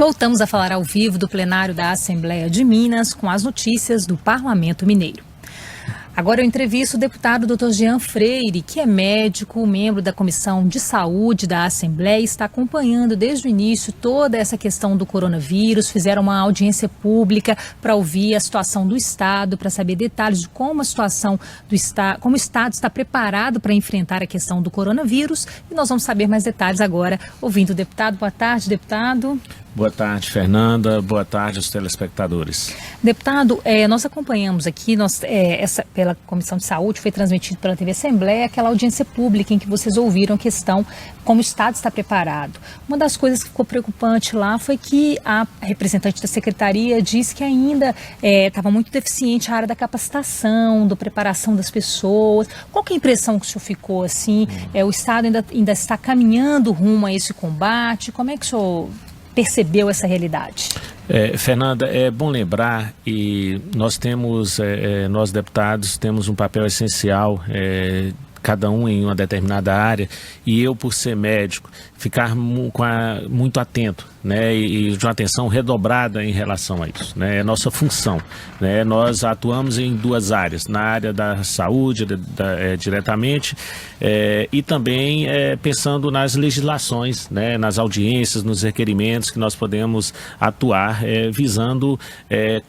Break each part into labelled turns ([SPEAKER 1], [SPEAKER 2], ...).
[SPEAKER 1] Voltamos a falar ao vivo do plenário da Assembleia de Minas com as notícias do Parlamento Mineiro. Agora eu entrevisto o deputado Dr. Jean Freire, que é médico, membro da Comissão de Saúde da Assembleia, está acompanhando desde o início toda essa questão do coronavírus. Fizeram uma audiência pública para ouvir a situação do Estado, para saber detalhes de como a situação do Estado, como o Estado está preparado para enfrentar a questão do coronavírus. E nós vamos saber mais detalhes agora, ouvindo o deputado. Boa tarde, deputado.
[SPEAKER 2] Boa tarde, Fernanda. Boa tarde aos telespectadores.
[SPEAKER 1] Deputado, nós acompanhamos aqui, pela Comissão de Saúde, foi transmitido pela TV Assembleia, aquela audiência pública em que vocês ouviram a questão como o Estado está preparado. Uma das coisas que ficou preocupante lá foi que a representante da Secretaria disse que ainda estava muito deficiente a área da capacitação, da preparação das pessoas. Qual que é a impressão que o senhor ficou assim? O Estado ainda está caminhando rumo a esse combate? Como é que o senhor percebeu essa realidade?
[SPEAKER 2] Fernanda, é bom lembrar, e nós nós deputados temos um papel essencial, cada um em uma determinada área, e eu, por ser médico, ficar muito atento, né, e de uma atenção redobrada em relação a isso, né, é nossa função, né, nós atuamos em duas áreas, na área da saúde diretamente, e também pensando nas legislações, né, nas audiências, nos requerimentos que nós podemos atuar, visando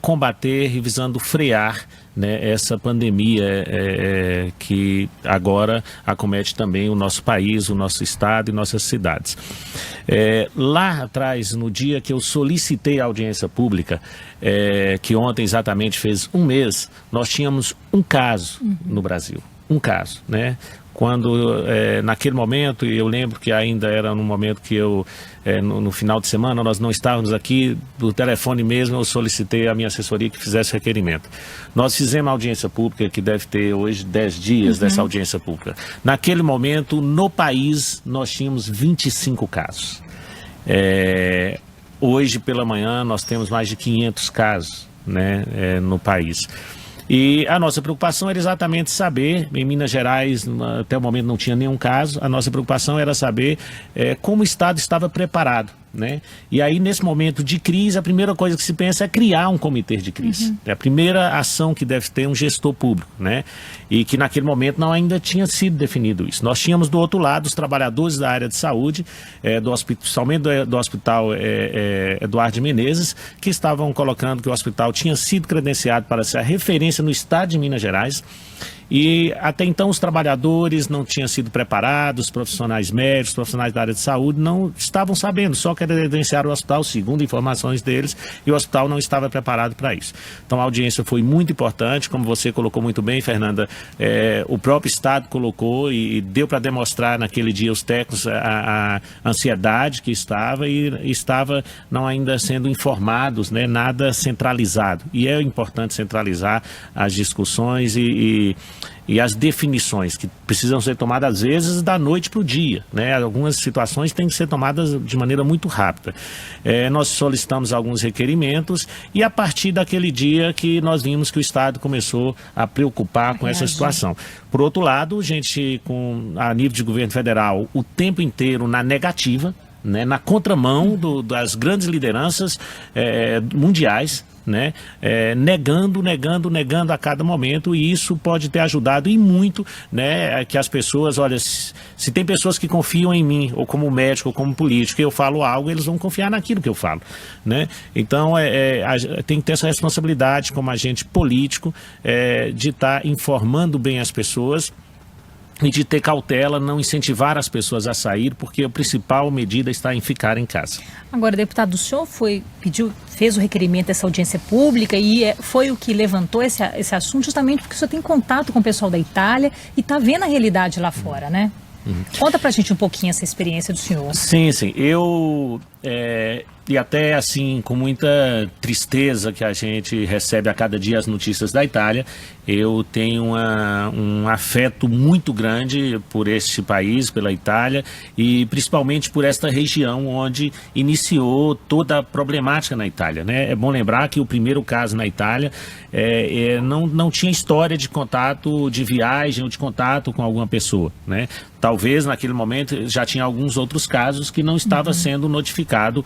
[SPEAKER 2] combater e visando frear, né, essa pandemia que agora acomete também o nosso país, o nosso estado e nossas cidades. Lá atrás, no dia que eu solicitei a audiência pública, que ontem exatamente fez um mês, nós tínhamos um caso no Brasil, um caso, né? Quando, naquele momento, e eu lembro que ainda era no momento que eu, no final de semana, nós não estávamos aqui, do telefone mesmo, eu solicitei à minha assessoria que fizesse requerimento. Nós fizemos a audiência pública, que deve ter hoje 10 dias dessa audiência pública. Naquele momento, no país, nós tínhamos 25 casos. Hoje, pela manhã, nós temos mais de 500 casos, né, no país. E a nossa preocupação era exatamente saber, em Minas Gerais, até o momento não tinha nenhum caso, a nossa preocupação era saber como o Estado estava preparado, né? E aí, nesse momento de crise, a primeira coisa que se pensa é criar um comitê de crise. É a primeira ação que deve ter um gestor público, né? E que naquele momento não ainda tinha sido definido isso. Nós tínhamos do outro lado os trabalhadores da área de saúde, principalmente do Hospital Eduardo de Menezes, que estavam colocando que o hospital tinha sido credenciado para ser a referência no estado de Minas Gerais. E até então os trabalhadores não tinham sido preparados, os profissionais médicos, profissionais da área de saúde não estavam sabendo, só credenciaram o hospital, segundo informações deles, e o hospital não estava preparado para isso. Então a audiência foi muito importante, como você colocou muito bem, Fernanda, o próprio Estado colocou e deu para demonstrar naquele dia os técnicos a ansiedade que estava e estava não ainda sendo informados, né, nada centralizado. E é importante centralizar as discussões e as definições que precisam ser tomadas às vezes da noite para o dia, né? Algumas situações têm que ser tomadas de maneira muito rápida. Nós solicitamos alguns requerimentos e a partir daquele dia que nós vimos que o Estado começou a preocupar com essa situação. Por outro lado, gente a nível de governo federal o tempo inteiro na negativa, né? Na contramão das grandes lideranças mundiais, né, negando a cada momento, e isso pode ter ajudado e muito, né, que as pessoas, olha, se tem pessoas que confiam em mim, ou como médico, ou como político, eu falo algo, eles vão confiar naquilo que eu falo, né, então tem que ter essa responsabilidade como agente político, de estar informando bem as pessoas, e de ter cautela, não incentivar as pessoas a sair, porque a principal medida está em ficar em casa.
[SPEAKER 1] Agora, deputado, o senhor fez o requerimento dessa audiência pública e foi o que levantou esse assunto justamente porque o senhor tem contato com o pessoal da Itália e está vendo a realidade lá fora, né? Conta pra gente um pouquinho essa experiência do senhor.
[SPEAKER 2] Sim, eu... E até assim, com muita tristeza que a gente recebe a cada dia as notícias da Itália, eu tenho um afeto muito grande por este país, pela Itália, e principalmente por esta região onde iniciou toda a problemática na Itália, né? É bom lembrar que o primeiro caso na Itália não tinha história de contato, de viagem ou de contato com alguma pessoa, né? Talvez naquele momento já tinha alguns outros casos que não estava sendo notificado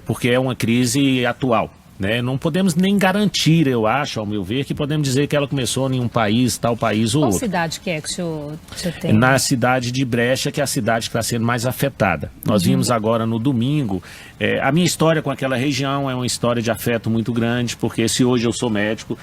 [SPEAKER 2] porque é uma crise atual. Né? Não podemos nem garantir, eu acho, ao meu ver, que podemos dizer que ela começou em um país, tal país ou outro.
[SPEAKER 1] Qual cidade que é que o senhor tem?
[SPEAKER 2] Na cidade de Brecha, que é a cidade que está sendo mais afetada. Nós vimos agora no domingo, a minha história com aquela região é uma história de afeto muito grande, porque se hoje eu sou médico,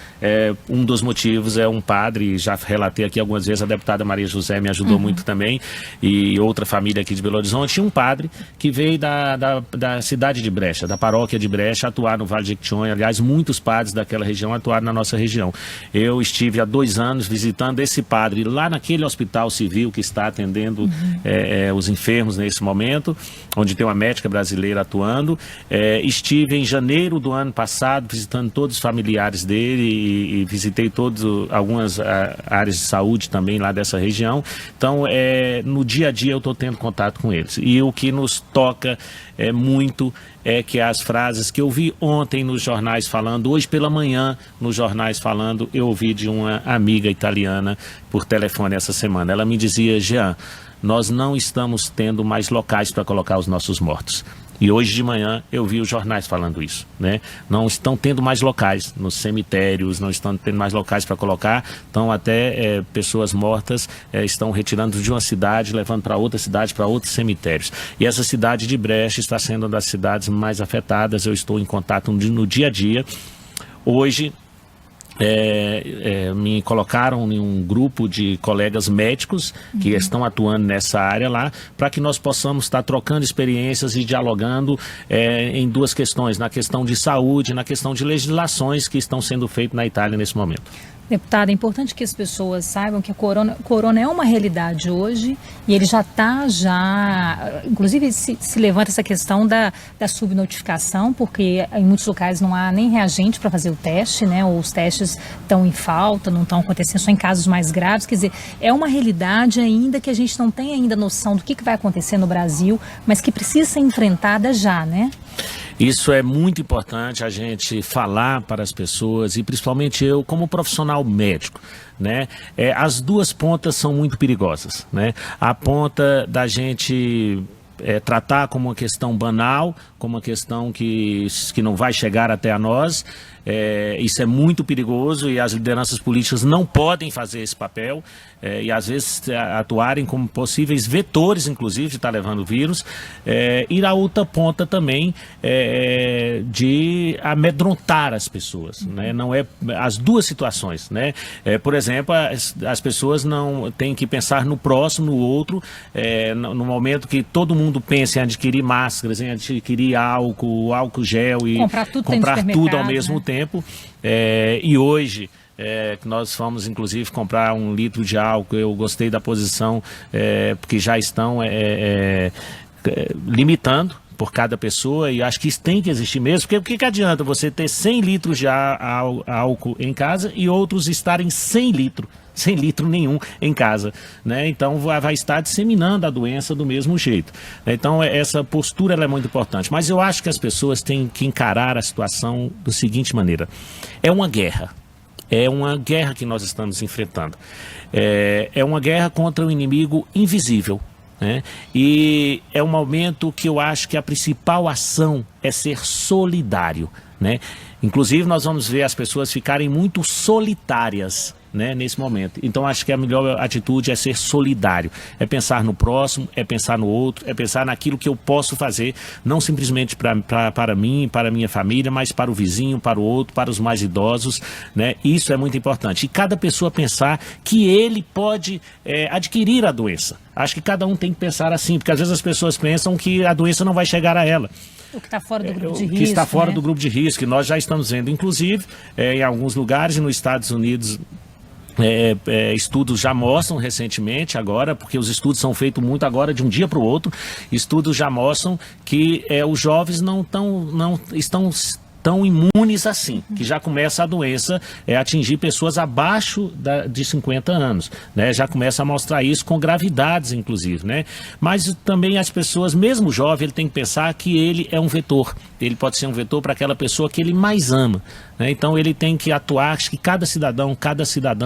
[SPEAKER 2] um dos motivos é um padre, já relatei aqui algumas vezes, a deputada Maria José me ajudou muito também, e outra família aqui de Belo Horizonte, um padre que veio da cidade de Brecha, da paróquia de Brecha, atuar no Vale de Jequitinhonha. Aliás, muitos padres daquela região atuaram na nossa região. Eu estive há 2 anos visitando esse padre lá naquele hospital civil que está atendendo os enfermos nesse momento, onde tem uma médica brasileira atuando. Estive em janeiro do ano passado visitando todos os familiares dele e visitei algumas áreas de saúde também lá dessa região. Então, no dia a dia eu estou tendo contato com eles. E o que nos toca muito é que as frases que eu vi ontem nos jornais falando, hoje pela manhã nos jornais falando, eu ouvi de uma amiga italiana por telefone essa semana. Ela me dizia: Jean, nós não estamos tendo mais locais para colocar os nossos mortos. E hoje de manhã eu vi os jornais falando isso, né? Não estão tendo mais locais nos cemitérios, não estão tendo mais locais para colocar, então até pessoas mortas estão retirando de uma cidade, levando para outra cidade, para outros cemitérios. E essa cidade de Brecha está sendo uma das cidades mais afetadas, eu estou em contato no dia a dia. Hoje me colocaram em um grupo de colegas médicos que estão atuando nessa área lá, para que nós possamos estar trocando experiências e dialogando em 2 questões, na questão de saúde, na questão de legislações que estão sendo feitas na Itália nesse momento.
[SPEAKER 1] Deputada, é importante que as pessoas saibam que a corona é uma realidade hoje e ele já está, inclusive se levanta essa questão da subnotificação, porque em muitos locais não há nem reagente para fazer o teste, né? Ou os testes estão em falta, não estão acontecendo só em casos mais graves. Quer dizer, é uma realidade ainda que a gente não tem ainda noção do que vai acontecer no Brasil, mas que precisa ser enfrentada já, né?
[SPEAKER 2] Isso é muito importante a gente falar para as pessoas, e principalmente eu como profissional médico, né? As 2 pontas são muito perigosas, né? A ponta da gente tratar como uma questão banal, como uma questão que não vai chegar até a nós. Isso é muito perigoso e as lideranças políticas não podem fazer esse papel e às vezes atuarem como possíveis vetores, inclusive, de estar levando o vírus. E a outra ponta também de amedrontar as pessoas, né? Não é as 2 situações, né? Por exemplo, as pessoas não têm que pensar no próximo, no outro, no momento que todo mundo pensa em adquirir máscaras, em adquirir álcool gel e comprar tudo ao mesmo tempo. E hoje nós fomos inclusive comprar 1 litro de álcool. Eu gostei da posição, porque já estão limitando por cada pessoa, e acho que isso tem que existir mesmo, porque o que adianta você ter 100 litros de álcool em casa e outros estarem sem litro nenhum em casa, né? Então vai estar disseminando a doença do mesmo jeito. Então essa postura ela é muito importante, mas eu acho que as pessoas têm que encarar a situação da seguinte maneira: é uma guerra que nós estamos enfrentando, é uma guerra contra um inimigo invisível, né? E é um momento que eu acho que a principal ação é ser solidário, né? Inclusive nós vamos ver as pessoas ficarem muito solitárias, né, nesse momento. Então acho que a melhor atitude é ser solidário, é pensar no próximo, é pensar no outro, é pensar naquilo que eu posso fazer, não simplesmente para mim, para a minha família, mas para o vizinho, para o outro, para os mais idosos, né? Isso é muito importante. E cada pessoa pensar que ele pode adquirir a doença. Acho que cada um tem que pensar assim, porque às vezes as pessoas pensam que a doença não vai chegar a ela.
[SPEAKER 1] O que está fora do grupo de risco.
[SPEAKER 2] Que está fora do grupo de risco, que nós já estamos vendo, inclusive, em alguns lugares, nos Estados Unidos. Estudos já mostram recentemente agora, porque os estudos são feitos muito agora de um dia para o outro, estudos já mostram que os jovens não estão tão imunes assim, que já começa a doença atingir pessoas abaixo de 50 anos, né? Já começa a mostrar isso com gravidades, inclusive, né? Mas também as pessoas, mesmo o jovem, ele tem que pensar que ele é um vetor, ele pode ser um vetor para aquela pessoa que ele mais ama, né? Então ele tem que atuar, acho que cada cidadã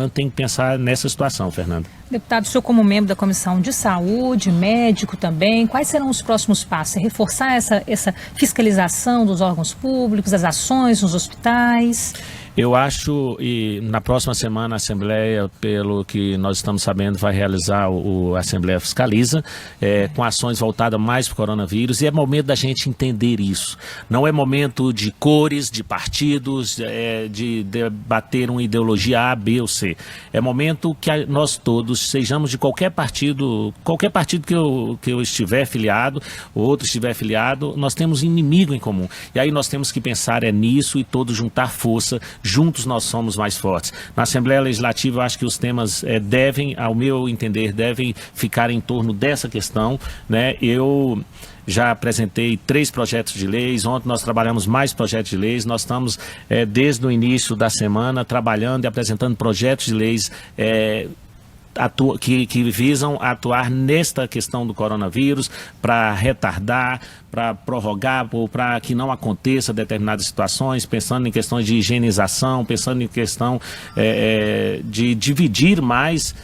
[SPEAKER 2] tem que pensar nessa situação, Fernanda.
[SPEAKER 1] Deputado, o senhor como membro da Comissão de Saúde, médico também, quais serão os próximos passos? É reforçar essa fiscalização dos órgãos públicos, das ações nos hospitais?
[SPEAKER 2] Eu acho, e na próxima semana a Assembleia, pelo que nós estamos sabendo, vai realizar a Assembleia Fiscaliza, com ações voltadas mais para o coronavírus, e é momento da gente entender isso. Não é momento de cores, de partidos, de debater uma ideologia A, B ou C. É momento que nós todos sejamos de qualquer partido que eu estiver filiado, ou outro estiver filiado, nós temos inimigo em comum. E aí nós temos que pensar nisso e todos juntar força. Juntos nós somos mais fortes. Na Assembleia Legislativa, eu acho que os temas devem, ao meu entender, devem ficar em torno dessa questão, né? Eu já apresentei 3 projetos de leis, ontem nós trabalhamos mais projetos de leis, nós estamos desde o início da semana trabalhando e apresentando projetos de leis que visam atuar nesta questão do coronavírus, para retardar, para prorrogar, ou para que não aconteça determinadas situações, pensando em questões de higienização, pensando em questão de dividir mais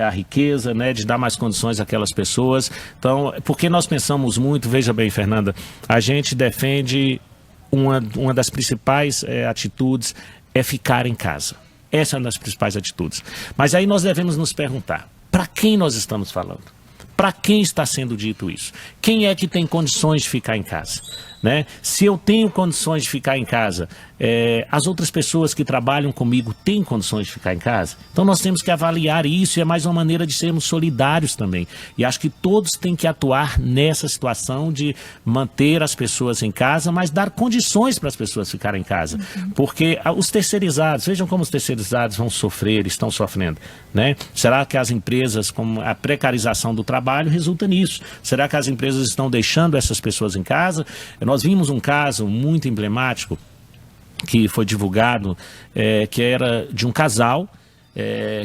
[SPEAKER 2] a riqueza, né, de dar mais condições àquelas pessoas. Então, porque nós pensamos muito, veja bem, Fernanda, a gente defende uma das principais atitudes é ficar em casa. Essa é uma das principais atitudes. Mas aí nós devemos nos perguntar, para quem nós estamos falando? Para quem está sendo dito isso? Quem é que tem condições de ficar em casa? Né? Se eu tenho condições de ficar em casa, as outras pessoas que trabalham comigo têm condições de ficar em casa? Então nós temos que avaliar isso, e é mais uma maneira de sermos solidários também. E acho que todos têm que atuar nessa situação de manter as pessoas em casa, mas dar condições para as pessoas ficarem em casa. Porque os terceirizados, vejam como os terceirizados vão sofrer, estão sofrendo. Né? Será que as empresas, com a precarização do trabalho, resulta nisso? Será que as empresas estão deixando essas pessoas em casa? Nós vimos um caso muito emblemático que foi divulgado, que era de um casal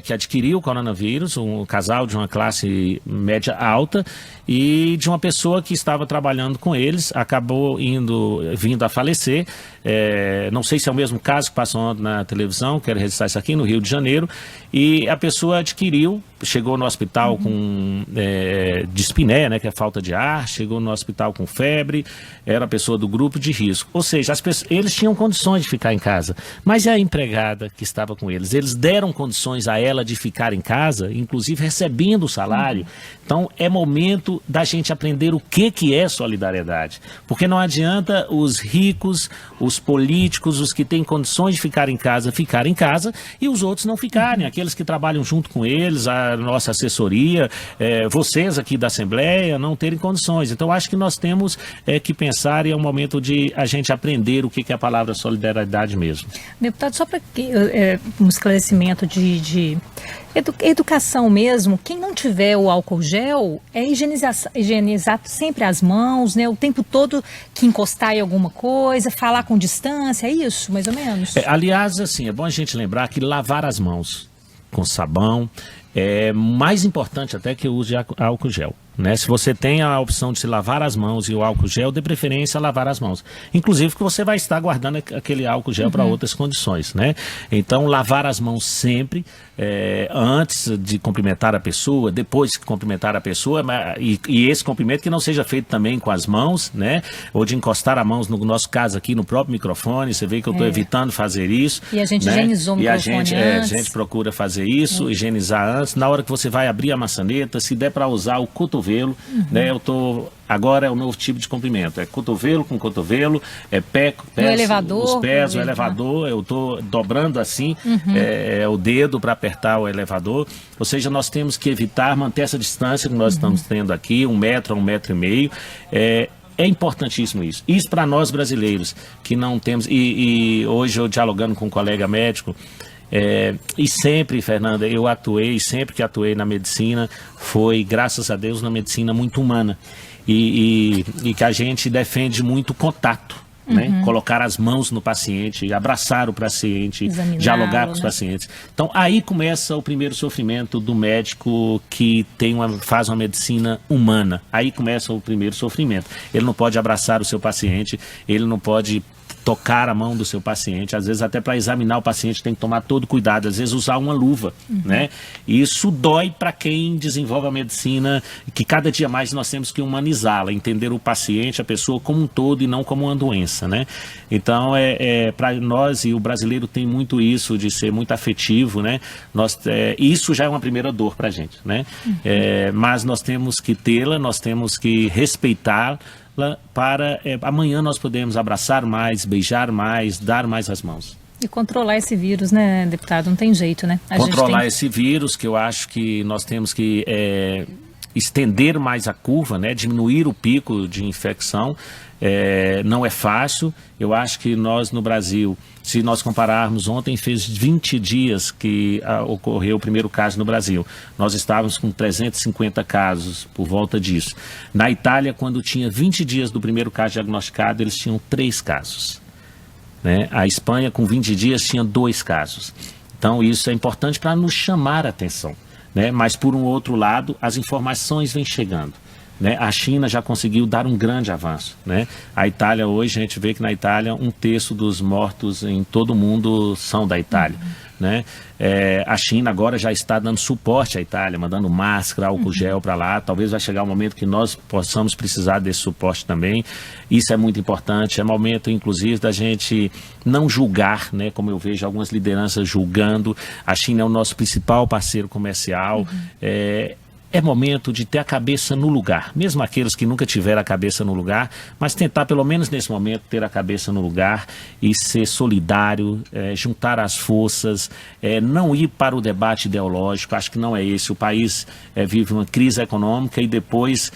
[SPEAKER 2] que adquiriu o coronavírus, um casal de uma classe média alta, e de uma pessoa que estava trabalhando com eles, acabou vindo a falecer. Não sei se é o mesmo caso que passou ontem na televisão, quero registrar isso aqui, no Rio de Janeiro, e a pessoa chegou no hospital com dispneia, né, que é falta de ar, chegou no hospital com febre, era a pessoa do grupo de risco. Ou seja, eles tinham condições de ficar em casa, mas e a empregada que estava com eles? Eles deram condições a ela de ficar em casa, inclusive recebendo o salário. Então é momento da gente aprender o que é solidariedade, porque não adianta os ricos, os políticos, os que têm condições de ficar em casa e os outros não ficarem, aqueles que trabalham junto com eles, a nossa assessoria, vocês aqui da Assembleia não terem condições. Então acho que nós temos que pensar, e é um momento de a gente aprender o que é a palavra solidariedade mesmo.
[SPEAKER 1] Deputado, só para um esclarecimento de educação mesmo, quem não tiver o álcool gel, higienizar sempre as mãos, né? O tempo todo que encostar em alguma coisa, falar com distância, é isso, mais ou menos?
[SPEAKER 2] Aliás, assim, é bom a gente lembrar que lavar as mãos com sabão é mais importante até que o uso de álcool gel. Né? Se você tem a opção de se lavar as mãos e o álcool gel, de preferência lavar as mãos. Inclusive que você vai estar guardando aquele álcool gel para outras condições. Né? Então, lavar as mãos sempre, antes de cumprimentar a pessoa, depois de cumprimentar a pessoa, e esse cumprimento que não seja feito também com as mãos, né? Ou de encostar a mão, no nosso caso aqui, no próprio microfone. Você vê que eu estou evitando fazer isso.
[SPEAKER 1] E a gente, né? Higienizou o microfone antes.
[SPEAKER 2] A gente procura fazer isso, higienizar antes. Na hora que você vai abrir a maçaneta, se der para usar o cotovelo, né? Agora é o novo tipo de cumprimento, é cotovelo com cotovelo, pé,
[SPEAKER 1] elevador,
[SPEAKER 2] os pés, o elevador, eu estou dobrando assim o dedo para apertar o elevador. Ou seja, nós temos que evitar, manter essa distância que nós estamos tendo aqui, 1 metro a 1,5 metros. É importantíssimo isso. Isso para nós brasileiros que não temos, e hoje eu dialogando com um colega médico, e sempre, Fernanda, sempre que atuei na medicina, foi, graças a Deus, na medicina muito humana. E que a gente defende muito o contato, né? Colocar as mãos no paciente, abraçar o paciente, dialogar com os pacientes. Então, aí começa o primeiro sofrimento do médico que faz uma medicina humana. Aí começa o primeiro sofrimento. Ele não pode abraçar o seu paciente, ele não pode tocar a mão do seu paciente, às vezes até para examinar o paciente tem que tomar todo cuidado, às vezes usar uma luva, né? E isso dói para quem desenvolve a medicina, que cada dia mais nós temos que humanizá-la, entender o paciente, a pessoa como um todo e não como uma doença, né? Então, para nós, e o brasileiro tem muito isso de ser muito afetivo, né? Isso já é uma primeira dor para a gente, né? Mas nós temos que tê-la, nós temos que respeitá-la para amanhã nós podemos abraçar mais, beijar mais, dar mais as mãos.
[SPEAKER 1] E controlar esse vírus, né, deputado? Não tem jeito, né?
[SPEAKER 2] Controlar esse vírus, que eu acho que nós temos que estender mais a curva, né? Diminuir o pico de infecção. Não é fácil. Eu acho que nós no Brasil, se nós compararmos, ontem fez 20 dias que ocorreu o primeiro caso no Brasil. Nós estávamos com 350 casos por volta disso. Na Itália, quando tinha 20 dias do primeiro caso diagnosticado, eles tinham 3 casos. Né? A Espanha, com 20 dias, tinha 2 casos. Então, isso é importante para nos chamar a atenção. Né? Mas, por um outro lado, as informações vêm chegando. Né? A China já conseguiu dar um grande avanço. Né? A Itália hoje, a gente vê que na Itália 1/3 dos mortos em todo o mundo são da Itália. Né? A China agora já está dando suporte à Itália, mandando máscara, álcool gel para lá. Talvez vai chegar um momento que nós possamos precisar desse suporte também. Isso é muito importante. É momento, inclusive, da gente não julgar, né? Como eu vejo algumas lideranças julgando. A China é o nosso principal parceiro comercial. É momento de ter a cabeça no lugar, mesmo aqueles que nunca tiveram a cabeça no lugar, mas tentar pelo menos nesse momento ter a cabeça no lugar e ser solidário, juntar as forças, não ir para o debate ideológico. Acho que não é esse. O país vive uma crise econômica e depois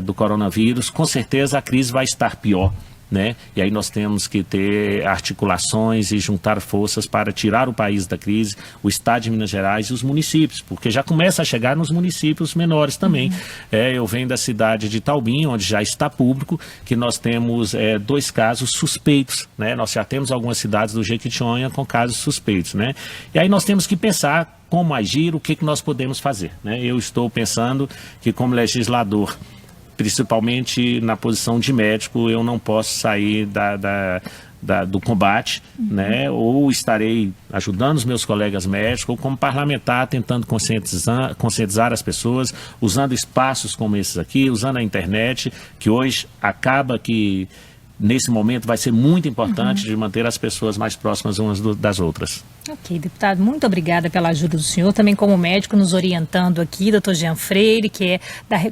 [SPEAKER 2] do coronavírus, com certeza a crise vai estar pior. Né? E aí nós temos que ter articulações e juntar forças para tirar o país da crise, o estado de Minas Gerais e os municípios, porque já começa a chegar nos municípios menores também. Eu venho da cidade de Taubim, onde já está público, que nós temos 2 casos suspeitos, né? Nós já temos algumas cidades do Jequitinhonha com casos suspeitos, né? E aí nós temos que pensar como agir, o que nós podemos fazer, né? Eu estou pensando que como legislador, principalmente na posição de médico, eu não posso sair do combate, né? Ou estarei ajudando os meus colegas médicos, ou como parlamentar tentando conscientizar as pessoas, usando espaços como esses aqui, usando a internet, que hoje acaba que nesse momento vai ser muito importante de manter as pessoas mais próximas umas das outras.
[SPEAKER 1] Ok, deputado, muito obrigada pela ajuda do senhor, também como médico nos orientando aqui, doutor Jean Freire, que é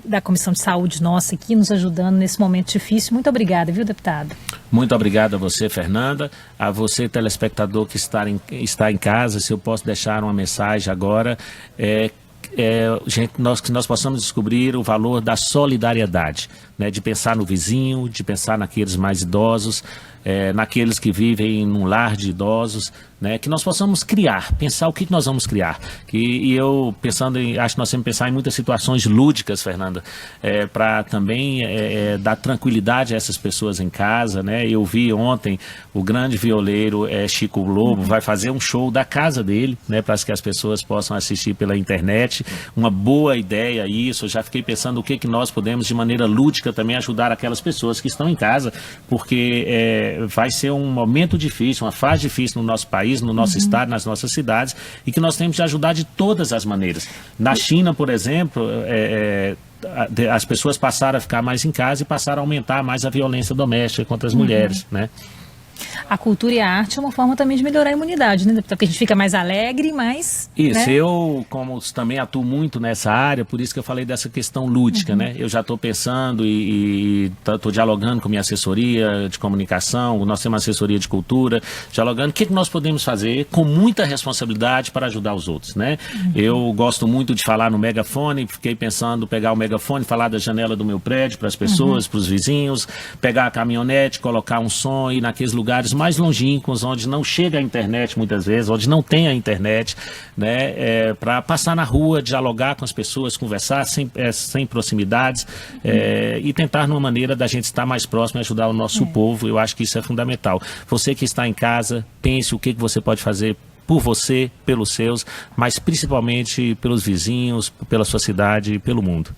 [SPEAKER 1] da Comissão de Saúde nossa aqui, nos ajudando nesse momento difícil. Muito obrigada, viu, deputado?
[SPEAKER 2] Muito obrigado a você, Fernanda, a você, telespectador que está em casa. Se eu posso deixar uma mensagem agora, que nós possamos descobrir o valor da solidariedade, né? De pensar no vizinho, de pensar naqueles mais idosos, naqueles que vivem num lar de idosos, né? Que nós possamos pensar o que nós vamos criar. E eu acho que nós temos que pensar em muitas situações lúdicas, Fernanda, para também dar tranquilidade a essas pessoas em casa, né? Eu vi ontem o grande violeiro Chico Lobo vai fazer um show da casa dele, né? Para que as pessoas possam assistir pela internet. Uma boa ideia isso. Eu já fiquei pensando o que nós podemos de maneira lúdica também ajudar aquelas pessoas que estão em casa, porque vai ser um momento difícil, uma fase difícil no nosso país, no nosso estado, nas nossas cidades, e que nós temos de ajudar de todas as maneiras. Na China, por exemplo, as pessoas passaram a ficar mais em casa e passaram a aumentar mais a violência doméstica contra as mulheres, né?
[SPEAKER 1] A cultura e a arte é uma forma também de melhorar a imunidade, né, deputado? Porque a gente fica mais alegre, mais...
[SPEAKER 2] Isso,
[SPEAKER 1] né?
[SPEAKER 2] Eu, como também atuo muito nessa área, por isso que eu falei dessa questão lúdica, né? Eu já estou pensando e estou dialogando com minha assessoria de comunicação, nós temos uma assessoria de cultura, dialogando o que nós podemos fazer com muita responsabilidade para ajudar os outros, né? Eu gosto muito de falar no megafone, fiquei pensando pegar o megafone, falar da janela do meu prédio para as pessoas, para os vizinhos, pegar a caminhonete, colocar um som e ir naqueles lugares mais longínquos, onde não chega a internet muitas vezes, onde não tem a internet, né, para passar na rua, dialogar com as pessoas, conversar sem proximidades, e tentar numa maneira da gente estar mais próximo e ajudar o nosso povo. Eu acho que isso é fundamental. Você que está em casa, pense o que você pode fazer por você, pelos seus, mas principalmente pelos vizinhos, pela sua cidade e pelo mundo.